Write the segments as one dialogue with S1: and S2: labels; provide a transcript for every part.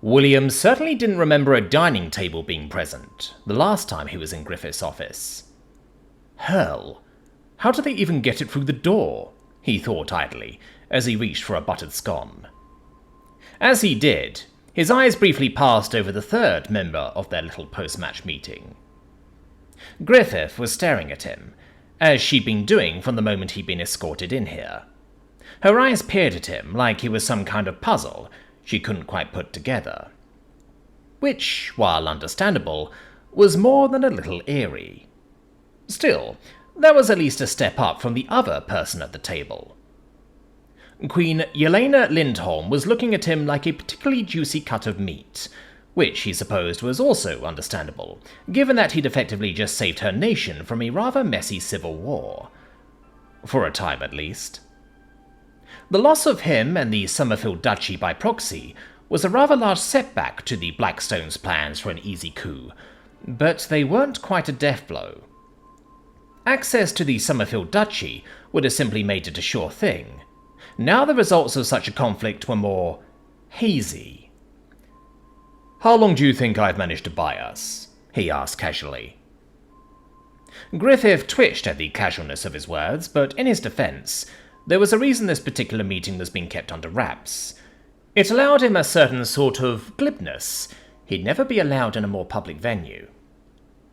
S1: William certainly didn't remember a dining table being present the last time he was in Griffith's office. Hell, how did they even get it through the door? He thought idly, as he reached for a buttered scone. As he did, his eyes briefly passed over the third member of their little post-match meeting. Griffith was staring at him, as she'd been doing from the moment he'd been escorted in here. Her eyes peered at him like he was some kind of puzzle she couldn't quite put together. Which, while understandable, was more than a little eerie. Still, that was at least a step up from the other person at the table. Queen Yelena Lindholm was looking at him like a particularly juicy cut of meat, which he supposed was also understandable, given that he'd effectively just saved her nation from a rather messy civil war. For a time, at least. The loss of him and the Summerfield Duchy by proxy was a rather large setback to the Blackstone's plans for an easy coup, but they weren't quite a death blow. Access to the Summerfield Duchy would have simply made it a sure thing. Now the results of such a conflict were more hazy. "How long do you think I've managed to buy us?" he asked casually. Griffith twitched at the casualness of his words, but in his defense, there was a reason this particular meeting was being kept under wraps. It allowed him a certain sort of glibness he'd never be allowed in a more public venue.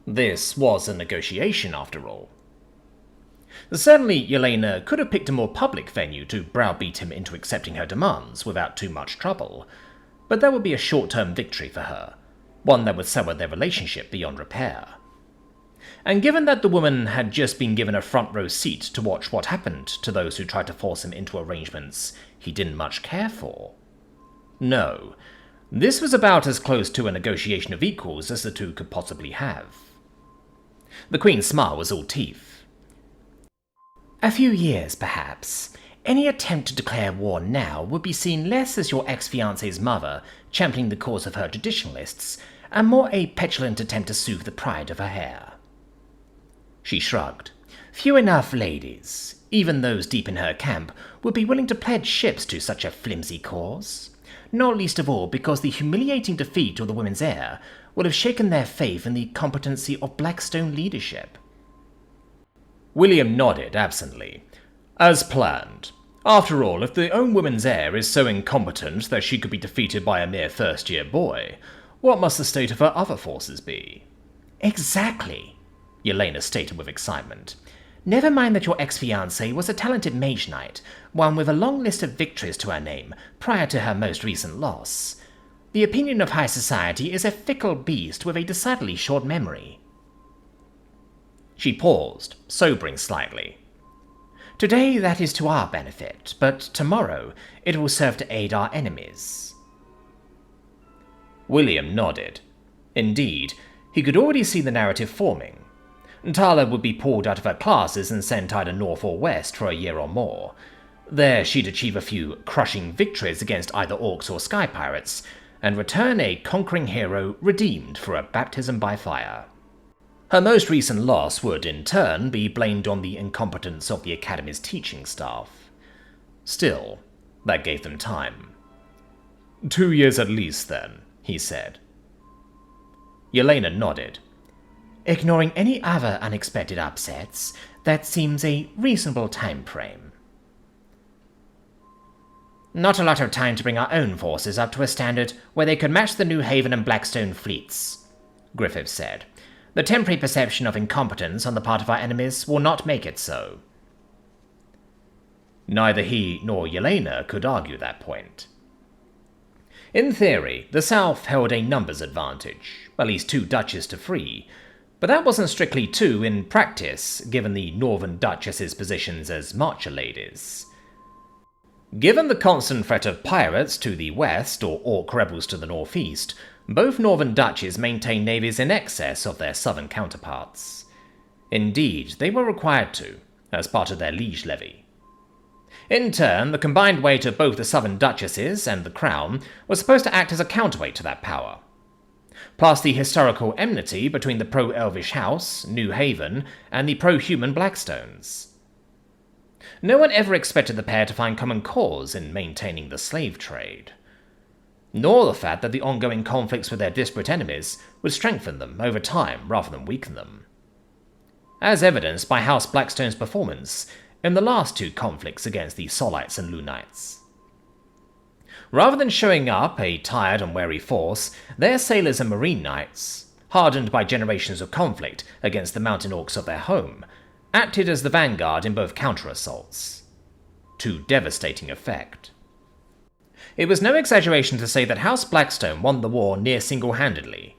S1: This was a negotiation, after all. Certainly, Yelena could have picked a more public venue to browbeat him into accepting her demands without too much trouble, but that would be a short-term victory for her, one that would sever their relationship beyond repair. And given that the woman had just been given a front-row seat to watch what happened to those who tried to force him into arrangements he didn't much care for, no, this was about as close to a negotiation of equals as the two could possibly have. The Queen's smile was all teeth. "A few years, perhaps. Any attempt to declare war now would be seen less as your ex-fiancé's mother championing the cause of her traditionalists, and more a petulant attempt to soothe the pride of her hair." She shrugged. "Few enough ladies, even those deep in her camp, would be willing to pledge ships to such a flimsy cause. Not least of all because the humiliating defeat of the women's heir would have shaken their faith in the competency of Blackstone leadership." William nodded absently. As planned. After all, if the own woman's heir is so incompetent that she could be defeated by a mere first-year boy, what must the state of her other forces be? "Exactly," Yelena stated with excitement. "Never mind that your ex-fiancée was a talented mage knight, one with a long list of victories to her name prior to her most recent loss. The opinion of high society is a fickle beast with a decidedly short memory." She paused, sobering slightly. "Today that is to our benefit, but tomorrow it will serve to aid our enemies." William nodded. Indeed, he could already see the narrative forming. Tala would be pulled out of her classes and sent either north or west for a year or more. There she'd achieve a few crushing victories against either orcs or sky pirates, and return a conquering hero redeemed for a baptism by fire. Her most recent loss would, in turn, be blamed on the incompetence of the Academy's teaching staff. Still, that gave them time. 2 years at least, then, he said. Yelena nodded. "Ignoring any other unexpected upsets, that seems a reasonable time frame." "Not a lot of time to bring our own forces up to a standard where they could match the New Haven and Blackstone fleets," Griffith said. "The temporary perception of incompetence on the part of our enemies will not make it so." Neither he nor Yelena could argue that point. In theory, the South held a numbers advantage, at least 2 duchies to 3, but that wasn't strictly 2 in practice, given the Northern Duchesses' positions as marcher ladies. Given the constant threat of pirates to the west or orc rebels to the northeast, both northern duchies maintained navies in excess of their southern counterparts. Indeed, they were required to, as part of their liege levy. In turn, the combined weight of both the southern duchesses and the crown was supposed to act as a counterweight to that power. Plus the historical enmity between the pro-Elvish house, New Haven, and the pro-human Blackstones. No one ever expected the pair to find common cause in maintaining the slave trade. nor the fact that the ongoing conflicts with their disparate enemies would strengthen them over time rather than weaken them. As evidenced by House Blackstone's performance in the last two conflicts against the Solites and Lunites. Rather than showing up a tired and weary force, their sailors and marine knights, hardened by generations of conflict against the mountain orcs of their home, acted as the vanguard in both counter-assaults, to devastating effect. It was no exaggeration to say that House Blackstone won the war near single-handedly,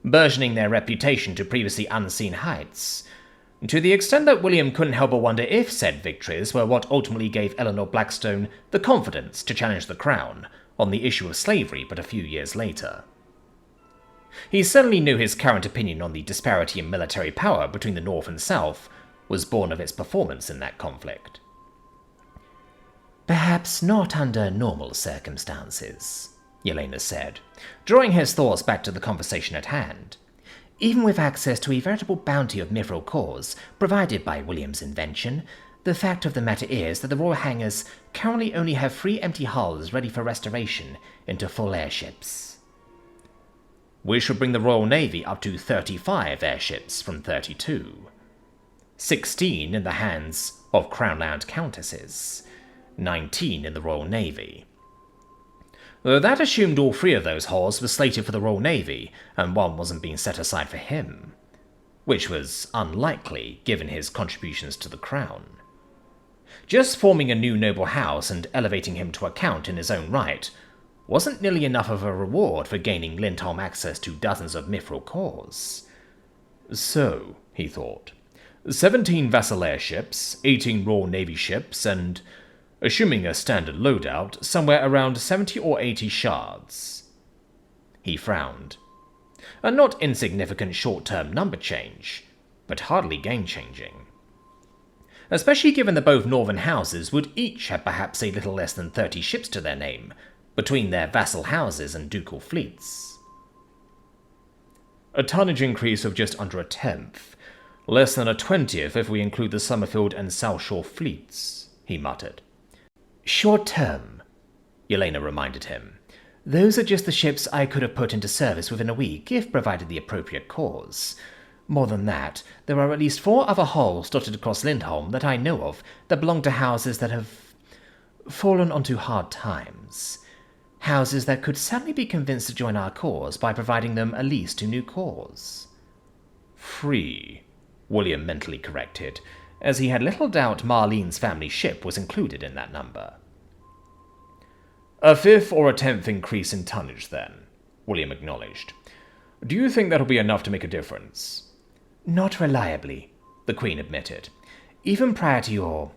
S1: burgeoning their reputation to previously unseen heights, to the extent that William couldn't help but wonder if said victories were what ultimately gave Eleanor Blackstone the confidence to challenge the crown on the issue of slavery but a few years later. He certainly knew his current opinion on the disparity in military power between the North and South was born of its performance in that conflict. "Perhaps not under normal circumstances," Yelena said, drawing his thoughts back to the conversation at hand. "Even with access to a veritable bounty of mithril cores provided by William's invention, the fact of the matter is that the Royal Hangars currently only have 3 empty hulls ready for restoration into full airships." "We should bring the Royal Navy up to 35 airships from 32. 16 in the hands of Crownland Countesses, 19 in the Royal Navy." Though that assumed all 3 of those hulls were slated for the Royal Navy, and one wasn't being set aside for him, which was unlikely given his contributions to the crown. Just forming a new noble house and elevating him to account in his own right wasn't nearly enough of a reward for gaining Lindholm access to dozens of mithril cores. So, he thought, 17 vassal airships, 18 Royal Navy ships, and, assuming a standard loadout, somewhere around 70 or 80 shards. He frowned. A not insignificant short-term number change, but hardly game-changing. Especially given that both northern houses would each have perhaps a little less than 30 ships to their name, between their vassal houses and ducal fleets. "A tonnage increase of just under a tenth, less than a 20th if we include the Summerfield and South Shore fleets," he muttered. "Short term," Yelena reminded him. "Those are just the ships I could have put into service within a week if provided the appropriate cores. More than that, there are at least 4 other hulls dotted across Lindholm that I know of that belong to houses that have fallen onto hard times. Houses that could certainly be convinced to join our cause by providing them at least 2 new cores." 3, William mentally corrected, as he had little doubt Marlene's family ship was included in that number. "A 5th or a 10th increase in tonnage, then," William acknowledged. "Do you think that'll be enough to make a difference?" "Not reliably," the Queen admitted. "Even prior to your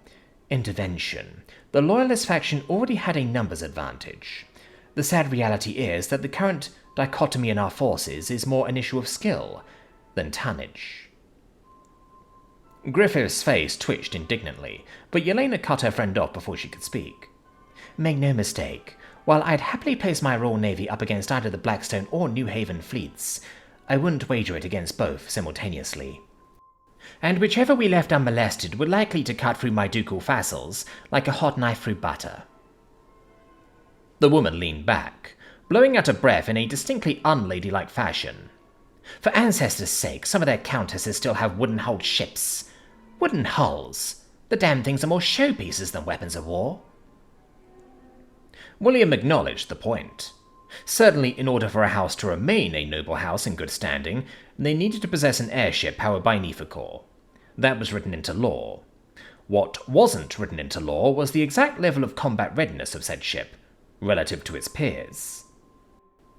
S1: intervention, the Loyalist faction already had a numbers advantage. The sad reality is that the current dichotomy in our forces is more an issue of skill than tonnage." Griffith's face twitched indignantly, but Yelena cut her friend off before she could speak. "Make no mistake, while I'd happily place my Royal Navy up against either the Blackstone or New Haven fleets, I wouldn't wager it against both simultaneously. And whichever we left unmolested would likely to cut through my ducal vassals like a hot knife through butter." The woman leaned back, blowing out a breath in a distinctly unladylike fashion. "For ancestors' sake, some of their countesses still have wooden-hulled ships. Wooden hulls. The damn things are more showpieces than weapons of war." William acknowledged the point. Certainly, in order for a house to remain a noble house in good standing, they needed to possess an airship powered by an ether core. That was written into law. What wasn't written into law was the exact level of combat readiness of said ship, relative to its peers.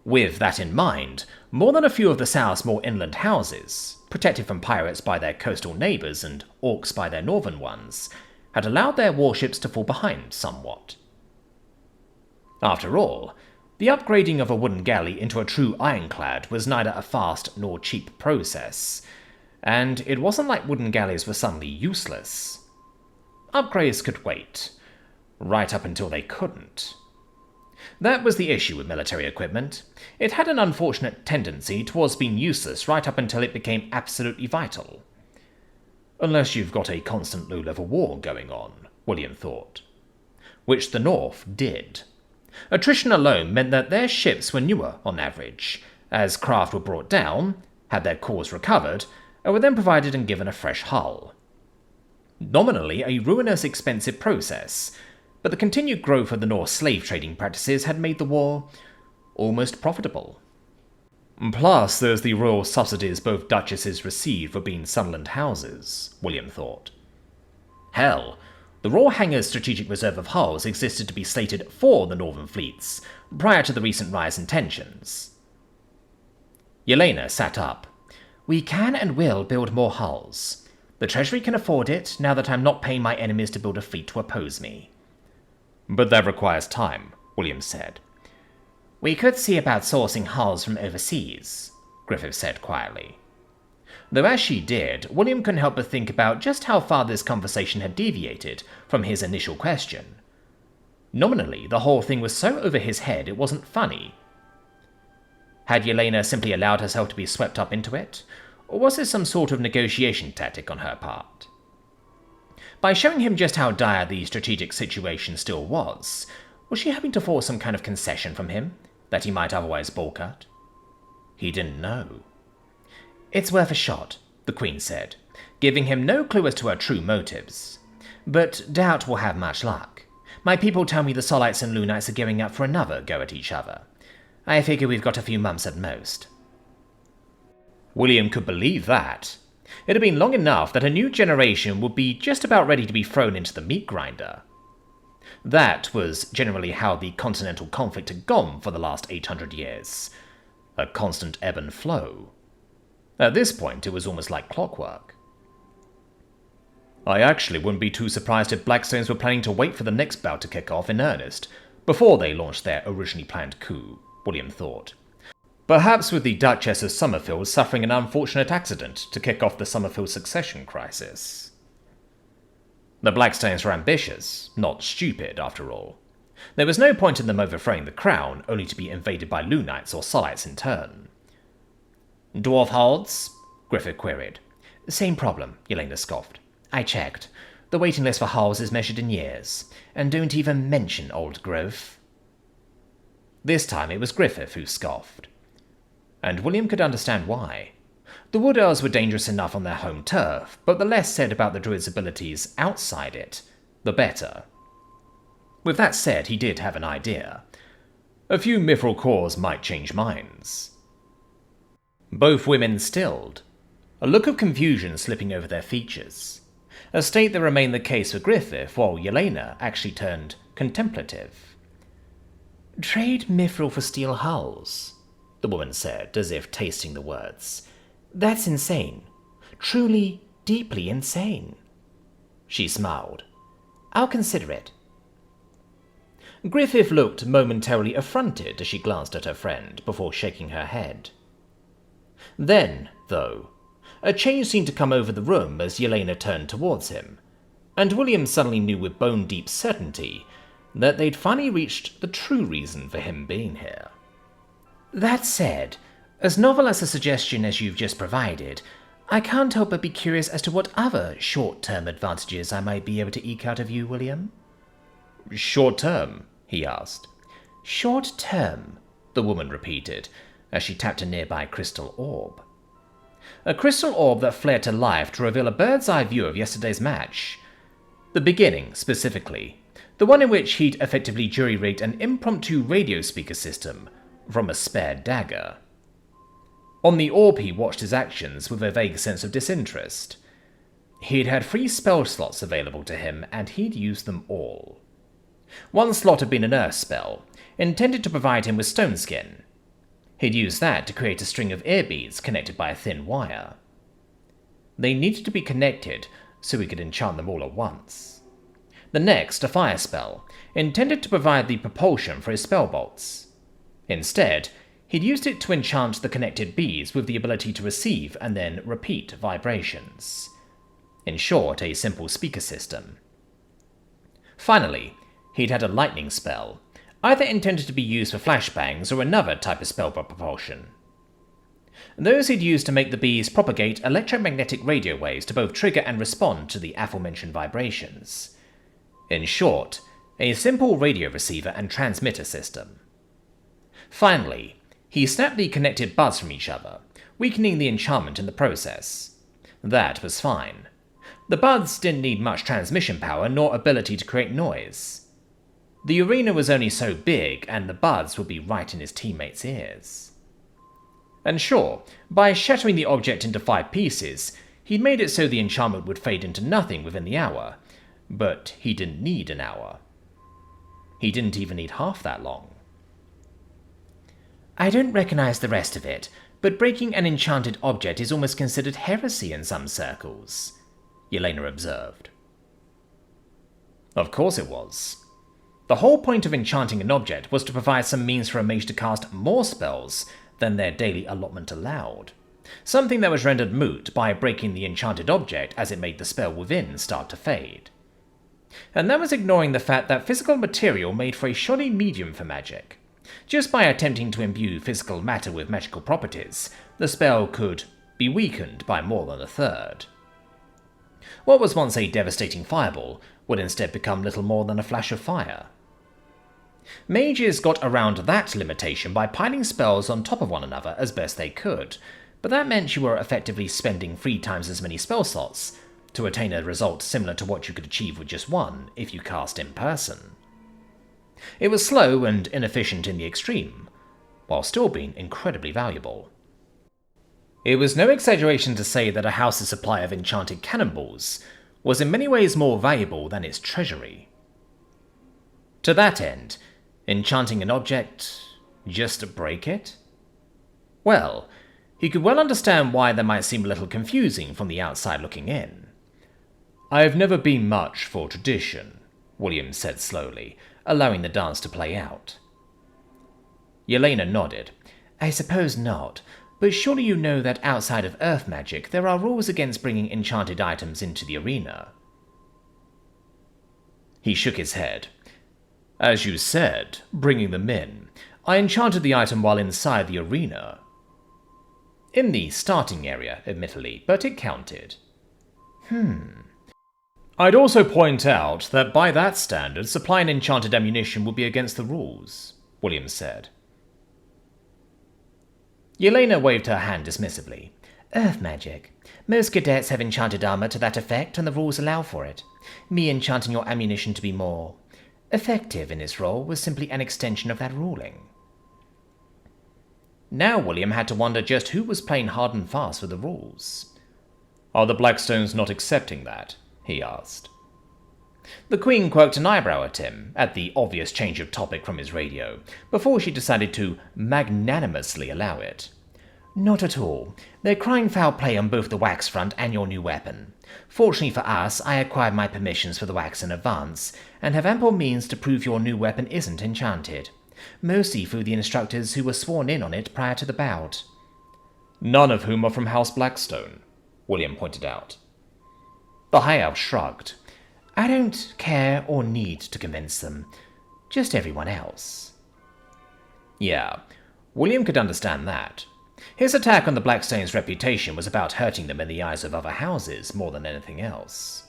S1: With that in mind, more than a few of the South's more inland houses, protected from pirates by their coastal neighbours and orcs by their northern ones, had allowed their warships to fall behind somewhat. After all, the upgrading of a wooden galley into a true ironclad was neither a fast nor cheap process, and it wasn't like wooden galleys were suddenly useless. Upgrades could wait, right up until they couldn't. That was the issue with military equipment. It had an unfortunate tendency towards being useless right up until it became absolutely vital. Unless you've got a constant low-level war going on, William thought. Which the North did. Attrition alone meant that their ships were newer on average, as craft were brought down, had their cores recovered, and were then provided and given a fresh hull. Nominally a ruinous expensive process, but the continued growth of the Norse slave trading practices had made the war almost profitable. Plus, there's the royal subsidies both duchesses received for being Sunderland houses, William thought. Hell, the Royal Hangar's strategic reserve of hulls existed to be slated for the northern fleets, prior to the recent rise in tensions. Yelena sat up. We can and will build more hulls. The Treasury can afford it, now that I'm not paying my enemies to build a fleet to oppose me. But that requires time, William said. We could see about sourcing hulls from overseas, Griffith said quietly. Though as she did, William couldn't help but think about just how far this conversation had deviated from his initial question. Nominally, the whole thing was so over his head it wasn't funny. Had Yelena simply allowed herself to be swept up into it, or was this some sort of negotiation tactic on her part? By showing him just how dire the strategic situation still was she hoping to force some kind of concession from him that he might otherwise balk at? He didn't know. It's worth a shot, the Queen said, giving him no clue as to her true motives. But doubt we'll have much luck. My people tell me the Solites and Lunites are gearing up for another go at each other. I figure we've got a few months at most. William could believe that. It had been long enough that a new generation would be just about ready to be thrown into the meat grinder. That was generally how the continental conflict had gone for the last 800 years. A constant ebb and flow. At this point, it was almost like clockwork. I actually wouldn't be too surprised if Blackstones were planning to wait for the next bout to kick off in earnest, before they launched their originally planned coup, William thought. Perhaps with the Duchess of Summerfield suffering an unfortunate accident to kick off the Summerfield succession crisis. The Blackstones were ambitious, not stupid, after all. There was no point in them overthrowing the crown, only to be invaded by Lunites or Solites in turn. Dwarf hulls? Griffith queried. Same problem, Yelena scoffed. I checked. The waiting list for hulls is measured in years, and don't even mention old growth. This time it was Griffith who scoffed. And William could understand why. The Wood Elves were dangerous enough on their home turf, but the less said about the druid's abilities outside it, the better. With that said, he did have an idea. A few mithril cores might change minds. Both women stilled, a look of confusion slipping over their features, a state that remained the case for Griffith, while Yelena actually turned contemplative. Trade mithril for steel hulls, the woman said, as if tasting the words. That's insane. Truly, deeply insane. She smiled. I'll consider it. Griffith looked momentarily affronted as she glanced at her friend, before shaking her head. Then, though, a change seemed to come over the room as Yelena turned towards him, and William suddenly knew with bone-deep certainty that they'd finally reached the true reason for him being here. That said, as novel as a suggestion as you've just provided, I can't help but be curious as to what other short-term advantages I might be able to eke out of you, William. Short-term? He asked. Short-term, the woman repeated, as she tapped a nearby crystal orb. A crystal orb that flared to life to reveal a bird's-eye view of yesterday's match. The beginning, specifically. The one in which he'd effectively jury-rigged an impromptu radio speaker system from a spare dagger. On the orb he watched his actions with a vague sense of disinterest. He'd had 3 spell slots available to him, and he'd used them all. One slot had been an earth spell, intended to provide him with stone skin. He'd used that to create a string of ear beads connected by a thin wire. They needed to be connected so he could enchant them all at once. The next, a fire spell, intended to provide the propulsion for his spell bolts. Instead, he'd used it to enchant the connected beads with the ability to receive and then repeat vibrations. In short, a simple speaker system. Finally, he'd had a lightning spell, either intended to be used for flashbangs or another type of spell for propulsion. Those he'd used to make the bees propagate electromagnetic radio waves to both trigger and respond to the aforementioned vibrations. In short, a simple radio receiver and transmitter system. Finally, he snapped the connected buds from each other, weakening the enchantment in the process. That was fine. The buds didn't need much transmission power nor ability to create noise. The arena was only so big, and the buds would be right in his teammates' ears. And sure, by shattering the object into 5 pieces, he'd made it so the enchantment would fade into nothing within the hour. But he didn't need an hour. He didn't even need half that long. I don't recognize the rest of it, but breaking an enchanted object is almost considered heresy in some circles, Yelena observed. Of course it was. The whole point of enchanting an object was to provide some means for a mage to cast more spells than their daily allotment allowed, something that was rendered moot by breaking the enchanted object as it made the spell within start to fade. And that was ignoring the fact that physical material made for a shoddy medium for magic. Just by attempting to imbue physical matter with magical properties, the spell could be weakened by more than a third. What was once a devastating fireball would instead become little more than a flash of fire. Mages got around that limitation by piling spells on top of one another as best they could, but that meant you were effectively spending 3 times as many spell slots to attain a result similar to what you could achieve with just one if you cast in person. It was slow and inefficient in the extreme, while still being incredibly valuable. It was no exaggeration to say that a house's supply of enchanted cannonballs was in many ways more valuable than its treasury. To that end, enchanting an object just to break it? Well, he could well understand why that might seem a little confusing from the outside looking in. I've never been much for tradition, William said slowly, allowing the dance to play out. Yelena nodded. I suppose not, but surely you know that outside of earth magic there are rules against bringing enchanted items into the arena. He shook his head. As you said, bringing them in, I enchanted the item while inside the arena. In the starting area, admittedly, but it counted. I'd also point out that by that standard, supplying enchanted ammunition would be against the rules, William said. Yelena waved her hand dismissively. Earth magic. Most cadets have enchanted armor to that effect, and the rules allow for it. Me enchanting your ammunition to be more effective in its role was simply an extension of that ruling. Now William had to wonder just who was playing hard and fast with the rules. Are the Blackstones not accepting that? He asked. The Queen quirked an eyebrow at him, at the obvious change of topic from his radio, before she decided to magnanimously allow it. Not at all. They're crying foul play on both the wax front and your new weapon. Fortunately for us, I acquired my permissions for the wax in advance, and have ample means to prove your new weapon isn't enchanted. Mostly through the instructors who were sworn in on it prior to the bout. None of whom are from House Blackstone, William pointed out. The High Elf shrugged. I don't care or need to convince them. Just everyone else. Yeah, William could understand that. His attack on the Blackstone's reputation was about hurting them in the eyes of other houses more than anything else.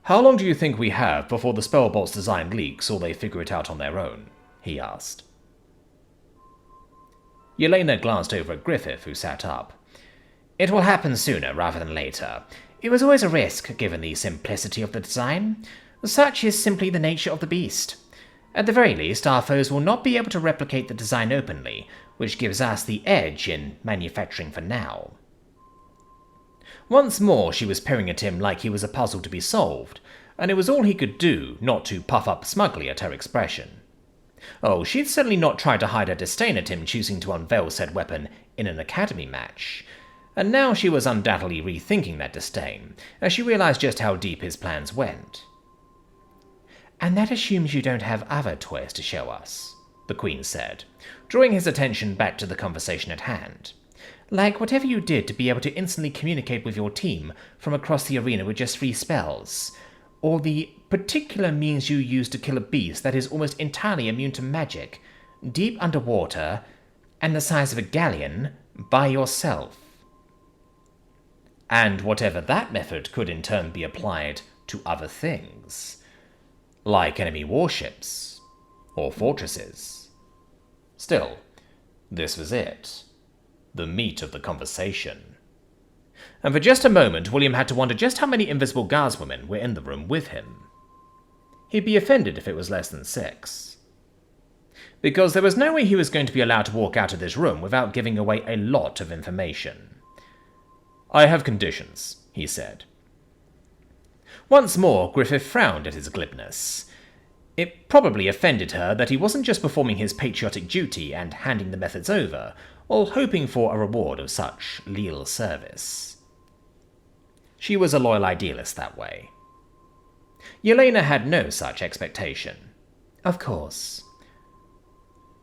S1: How long do you think we have before the Spellbolt's design leaks or they figure it out on their own? He asked. Yelena glanced over at Griffith, who sat up. It will happen sooner rather than later. It was always a risk, given the simplicity of the design. Such is simply the nature of the beast. At the very least, our foes will not be able to replicate the design openly, which gives us the edge in manufacturing for now. Once more she was peering at him like he was a puzzle to be solved, and it was all he could do not to puff up smugly at her expression. Oh, she'd certainly not tried to hide her disdain at him choosing to unveil said weapon in an academy match. And now she was undoubtedly rethinking that disdain, as she realized just how deep his plans went. And that assumes you don't have other toys to show us, the Queen said, drawing his attention back to the conversation at hand. Like whatever you did to be able to instantly communicate with your team from across the arena with just 3 spells, or the particular means you used to kill a beast that is almost entirely immune to magic, deep underwater, and the size of a galleon, by yourself. And whatever that method could in turn be applied to other things. like enemy warships or fortresses. Still, this was it, the meat of the conversation. And for just a moment, William had to wonder just how many invisible guardswomen were in the room with him. He'd be offended if it was less than 6. Because there was no way he was going to be allowed to walk out of this room without giving away a lot of information. "I have conditions," he said. Once more, Griffith frowned at his glibness. It probably offended her that he wasn't just performing his patriotic duty and handing the methods over, or hoping for a reward of such leal service. She was a loyal idealist that way. Yelena had no such expectation. "Of course."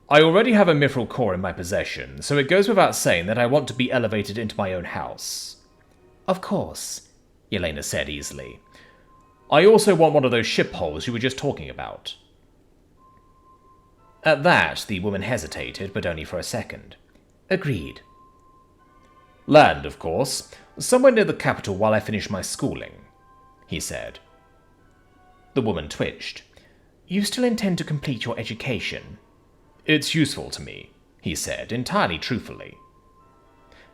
S1: "I already have a mithril core in my possession, so it goes without saying that I want to be elevated into my own house." "Of course," Yelena said easily. "I also want one of those ship holes you were just talking about." At that, the woman hesitated, but only for a second. "Agreed." "Land, of course, somewhere near the capital while I finish my schooling," he said. The woman twitched. "You still intend to complete your education?" "It's useful to me," he said, entirely truthfully.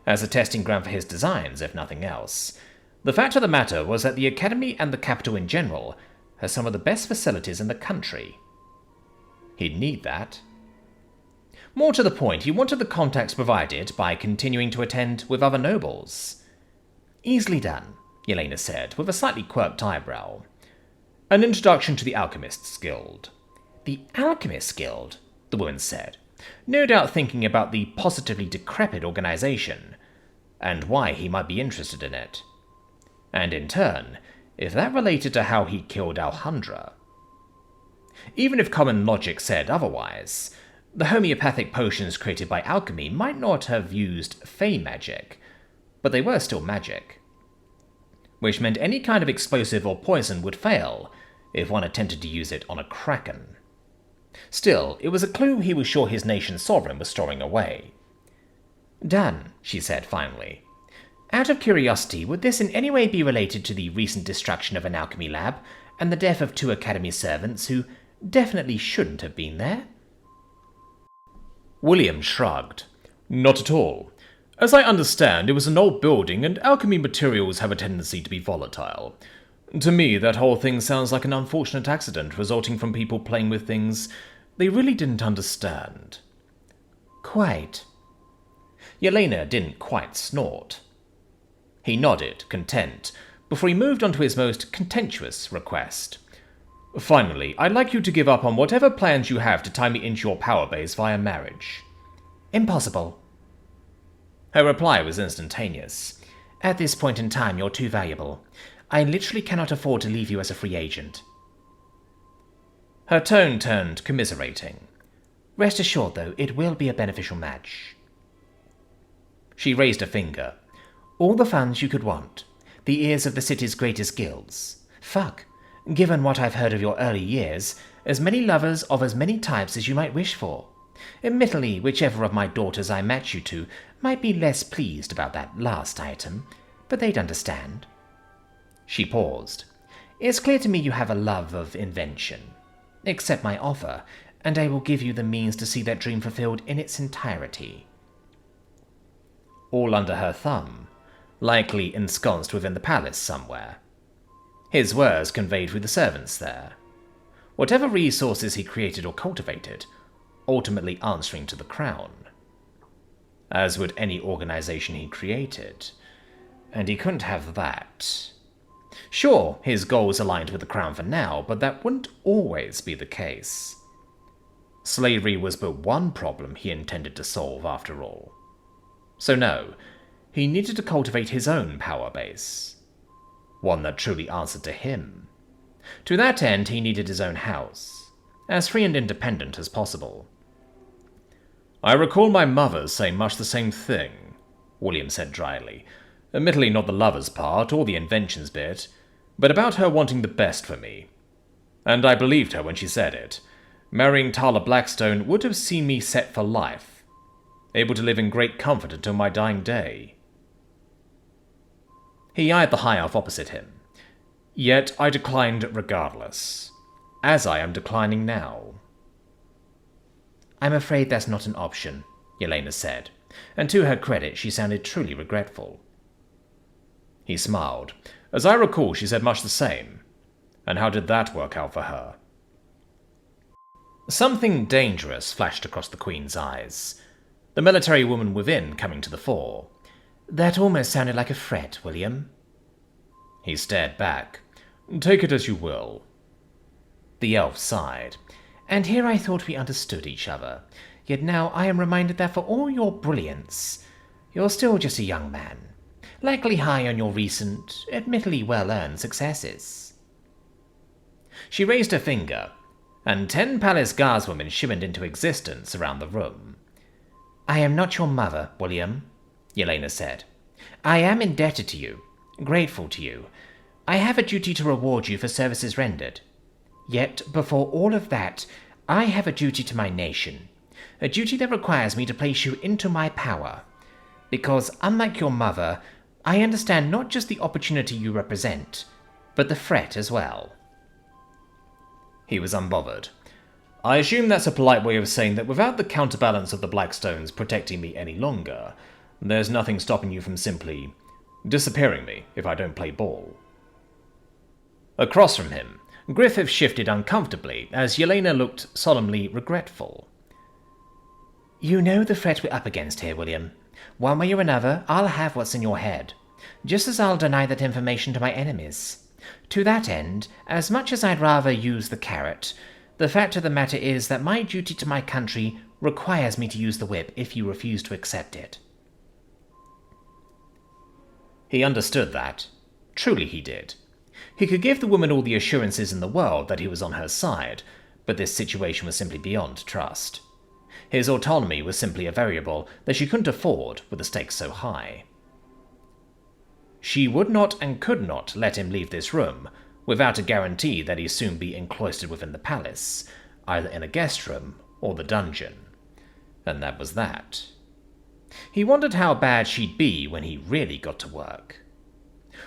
S1: As a testing ground for his designs, if nothing else. The fact of the matter was that the Academy and the capital in general has some of the best facilities in the country. He'd need that. More to the point, he wanted the contacts provided by continuing to attend with other nobles. "Easily done," Yelena said, with a slightly quirked eyebrow. "An introduction to the Alchemists' Guild." "The Alchemists' Guild?" the woman said, no doubt thinking about the positively decrepit organization, and why he might be interested in it. And in turn, if that related to how he killed Alejandra. Even if common logic said otherwise, the homeopathic potions created by alchemy might not have used fey magic, but they were still magic. Which meant any kind of explosive or poison would fail if one attempted to use it on a kraken. Still, it was a clue he was sure his nation's sovereign was storing away. "Done," she said finally. "Out of curiosity, would this in any way be related to the recent destruction of an alchemy lab and the death of 2 Academy servants who definitely shouldn't have been there?" William shrugged. "Not at all. As I understand, it was an old building, and alchemy materials have a tendency to be volatile. To me, that whole thing sounds like an unfortunate accident resulting from people playing with things they really didn't understand." "Quite." Yelena didn't quite snort. He nodded, content, before he moved on to his most contentious request. "Finally, I'd like you to give up on whatever plans you have to tie me into your power base via marriage." "Impossible." Her reply was instantaneous. "At this point in time, you're too valuable. I literally cannot afford to leave you as a free agent." Her tone turned commiserating. "Rest assured, though, it will be a beneficial match." She raised a finger. "All the funds you could want. The ears of the city's greatest guilds. Fuck. Given what I've heard of your early years, as many lovers of as many types as you might wish for. Admittedly, whichever of my daughters I match you to might be less pleased about that last item, but they'd understand." She paused. "It's clear to me you have a love of invention. Accept my offer, and I will give you the means to see that dream fulfilled in its entirety." All under her thumb, likely ensconced within the palace somewhere. His words conveyed through the servants there. Whatever resources he created or cultivated, ultimately answering to the crown. As would any organization he created. And he couldn't have that. Sure, his goals aligned with the crown for now, but that wouldn't always be the case. Slavery was but one problem he intended to solve, after all. So no, he needed to cultivate his own power base. One that truly answered to him. To that end, he needed his own house, as free and independent as possible. "I recall my mother saying much the same thing," William said dryly. "Admittedly not the lovers part, or the inventions bit, but about her wanting the best for me. And I believed her when she said it. Marrying Tala Blackstone would have seen me set for life, able to live in great comfort until my dying day." He eyed the high elf opposite him. "Yet I declined regardless." as I am declining now."
S2: "I'm afraid that's not an option," Yelena said, and to her credit she sounded truly regretful.
S1: He smiled. "As I recall, she said much the same. And how did that work out for her?" Something dangerous flashed across the Queen's eyes, the military woman within coming to the fore.
S2: "That almost sounded like a threat, William."
S1: He stared back. "Take it as you will."
S2: The elf sighed. "And here I thought we understood each other, yet now I am reminded that for all your brilliance, you're still just a young man, likely high on your recent, admittedly well-earned successes."
S1: She raised her finger, and 10 palace guardswomen shimmered into existence around the room.
S2: "I am not your mother, William," Yelena said. "I am indebted to you, grateful to you. I have a duty to reward you for services rendered. Yet, before all of that, I have a duty to my nation, a duty that requires me to place you into my power. Because, unlike your mother, I understand not just the opportunity you represent, but the threat as well."
S1: He was unbothered. "I assume that's a polite way of saying that without the counterbalance of the Blackstones protecting me any longer, there's nothing stopping you from simply disappearing me if I don't play ball." Across from him, Griffith shifted uncomfortably as Yelena looked solemnly regretful.
S2: "You know the threat we're up against here, William. One way or another, I'll have what's in your head, just as I'll deny that information to my enemies. To that end, as much as I'd rather use the carrot, the fact of the matter is that my duty to my country requires me to use the whip if you refuse to accept it."
S1: He understood that. Truly he did. He could give the woman all the assurances in the world that he was on her side, but this situation was simply beyond trust. His autonomy was simply a variable that she couldn't afford with the stakes so high. She would not and could not let him leave this room without a guarantee that he'd soon be encloistered within the palace, either in a guest room or the dungeon. And that was that. He wondered how bad she'd be when he really got to work.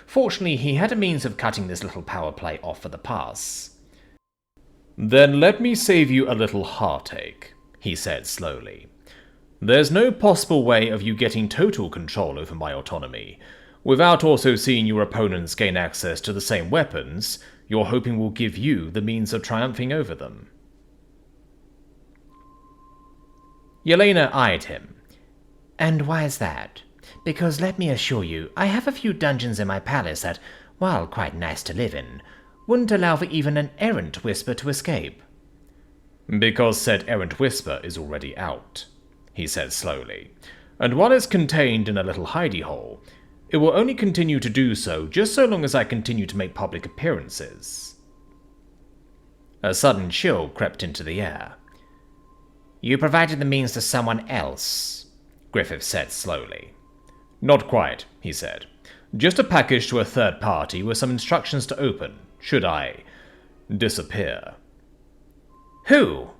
S1: Fortunately, he had a means of cutting this little power play off for the pass. "Then let me save you a little heartache," he said slowly. "There's no possible way of you getting total control over my autonomy, without also seeing your opponents gain access to the same weapons you're hoping will give you the means of triumphing over them."
S2: Yelena eyed him. "And why is that? Because let me assure you, I have a few dungeons in my palace that, while quite nice to live in, wouldn't allow for even an errant whisper to escape."
S1: "Because said errant whisper is already out," he said slowly, "and while it's contained in a little hidey hole, it will only continue to do so just so long as I continue to make public appearances." A sudden chill crept into the air.
S2: "You provided the means to someone else," Griffith said slowly.
S1: "Not quite," he said. "Just a package to a third party with some instructions to open, should I disappear."
S2: "Who?"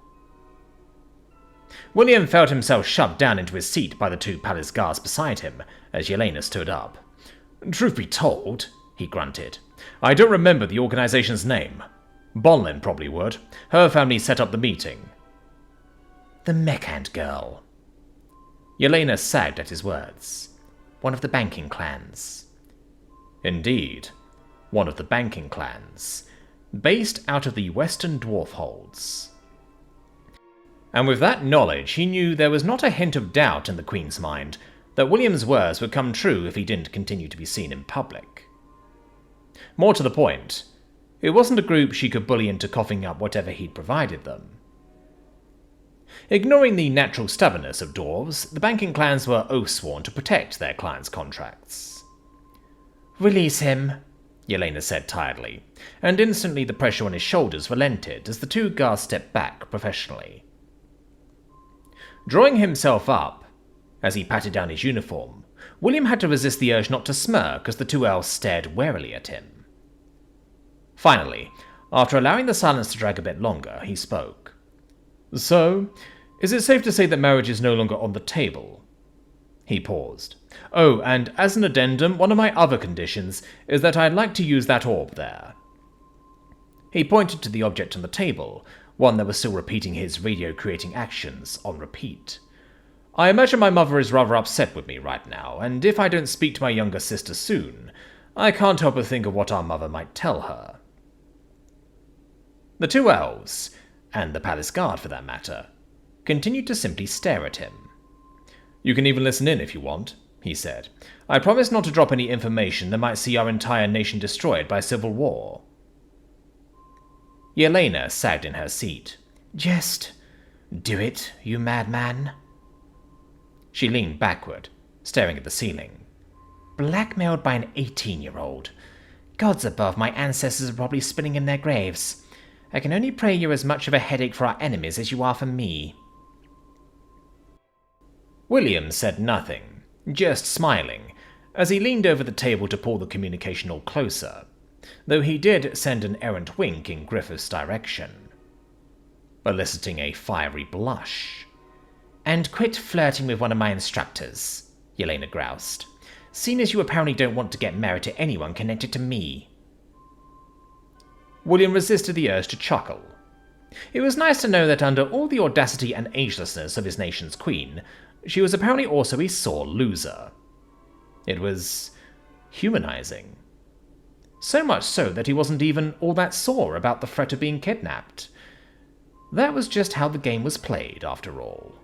S1: William felt himself shoved down into his seat by the 2 palace guards beside him as Yelena stood up. "Truth be told," he grunted, "I don't remember the organization's name. Bonlin probably would. Her family set up the meeting."
S2: "The Meckhand girl."
S1: Yelena sagged at his words.
S2: "One of the banking clans."
S1: Indeed, one of the banking clans, based out of the Western Dwarf Holds. And with that knowledge, he knew there was not a hint of doubt in the Queen's mind that William's words would come true if he didn't continue to be seen in public. More to the point, it wasn't a group she could bully into coughing up whatever he'd provided them. Ignoring the natural stubbornness of dwarves, the banking clans were oath-sworn to protect their clients' contracts.
S2: "Release him,"
S1: Yelena said tiredly, and instantly the pressure on his shoulders relented as the 2 guards stepped back professionally. Drawing himself up, as he patted down his uniform, William had to resist the urge not to smirk as the 2 elves stared warily at him. Finally, after allowing the silence to drag a bit longer, he spoke. "So, is it safe to say that marriage is no longer on the table?" He paused. "Oh, and as an addendum, one of my other conditions is that I'd like to use that orb there." He pointed to the object on the table, one that was still repeating his radio-creating actions on repeat. I imagine my mother is rather upset with me right now, and if I don't speak to my younger sister soon, I can't help but think of what our mother might tell her. The two elves, and the palace guard for that matter, continued to simply stare at him. You can even listen in if you want, he said. I promise not to drop any information that might see our entire nation destroyed by civil war. Yelena sagged in her seat.
S2: Just do it, you madman.
S1: She leaned backward, staring at the ceiling.
S2: Blackmailed by an 18-year-old. Gods above, my ancestors are probably spinning in their graves. I can only pray you're as much of a headache for our enemies as you are for me.
S1: William said nothing, just smiling, as he leaned over the table to pull the communication all closer, though he did send an errant wink in Griffith's direction, eliciting a fiery blush.
S2: And quit flirting with one of my instructors, Yelena groused, seeing as you apparently don't want to get married to anyone connected to me.
S1: William resisted the urge to chuckle. It was nice to know that under all the audacity and agelessness of his nation's queen, she was apparently also a sore loser. It was humanizing. So much so that he wasn't even all that sore about the threat of being kidnapped. That was just how the game was played, after all.